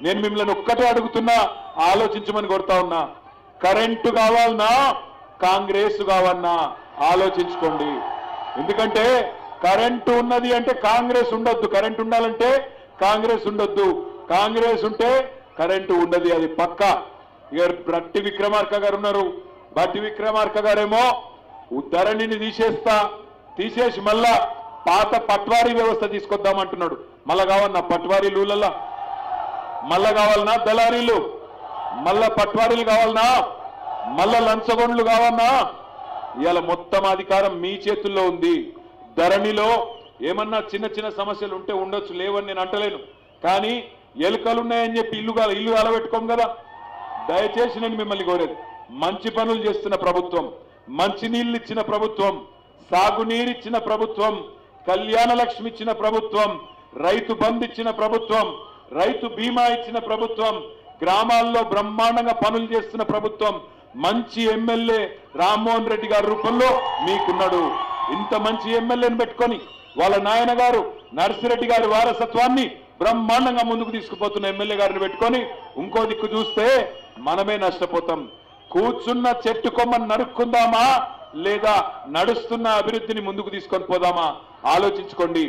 నేను మిమ్మల్ని ఒక్కటే అడుగుతున్నా, ఆలోచించమని కోరుతా ఉన్నా. కరెంటు కావాలన్నా కాంగ్రెస్ కావాలన్నా ఆలోచించుకోండి. ఎందుకంటే కరెంటు ఉన్నది అంటే కాంగ్రెస్ ఉండొద్దు, కరెంటు ఉండాలంటే కాంగ్రెస్ ఉండొద్దు, కాంగ్రెస్ ఉంటే కరెంటు ఉండదు, అది పక్కా. ఇక బట్టి విక్రమార్క గారు ఉన్నారు. బట్టి విక్రమార్క గారేమో ధరణిని తీసేసి మళ్ళా పాత పట్వారీ వ్యవస్థ తీసుకొద్దామంటున్నాడు. మళ్ళా కావాలన్నా పట్వారీలుల, మళ్ళా కావాలన్నా దళారీలు, మళ్ళా పట్వారీలు కావాలన్నా, మళ్ళా లంచగొండ్లు కావాలన్నా. ఇవాళ మొత్తం అధికారం మీ చేతుల్లో ఉంది. ధరణిలో ఏమన్నా చిన్న చిన్న సమస్యలు ఉంటే ఉండొచ్చు, లేవని నేను అంటలేను. కానీ ఎలుకలున్నాయని చెప్పి ఇల్లు అలబెట్టుకోం కదా. దయచేసి నేను మిమ్మల్ని కోరేది, మంచి పనులు చేస్తున్న ప్రభుత్వం, మంచి నీళ్ళు ఇచ్చిన ప్రభుత్వం, సాగునీరిచ్చిన ప్రభుత్వం, కళ్యాణ లక్ష్మి ఇచ్చిన ప్రభుత్వం, రైతు బంధు ఇచ్చిన ప్రభుత్వం, రైతు బీమా ఇచ్చిన ప్రభుత్వం, గ్రామాల్లో బ్రహ్మాండంగా పనులు చేస్తున్న ప్రభుత్వం, మంచి ఎమ్మెల్యే రామ్మోహన్ రెడ్డి గారి రూపంలో మీకున్నాడు. ఇంత మంచి ఎమ్మెల్యేని పెట్టుకొని వాళ్ళ నాయన గారు నర్సిరెడ్డి గారి వారసత్వాన్ని బ్రహ్మాండంగా ముందుకు తీసుకుపోతున్న ఎమ్మెల్యే గారిని పెట్టుకొని ఇంకో దిక్కు చూస్తే మనమే నష్టపోతాం. కూర్చున్న చెట్టు కొమ్మను నరుక్కుందామా లేదా నడుస్తున్న అభివృద్ధిని ముందుకు తీసుకొని పోదామా ఆలోచించుకోండి.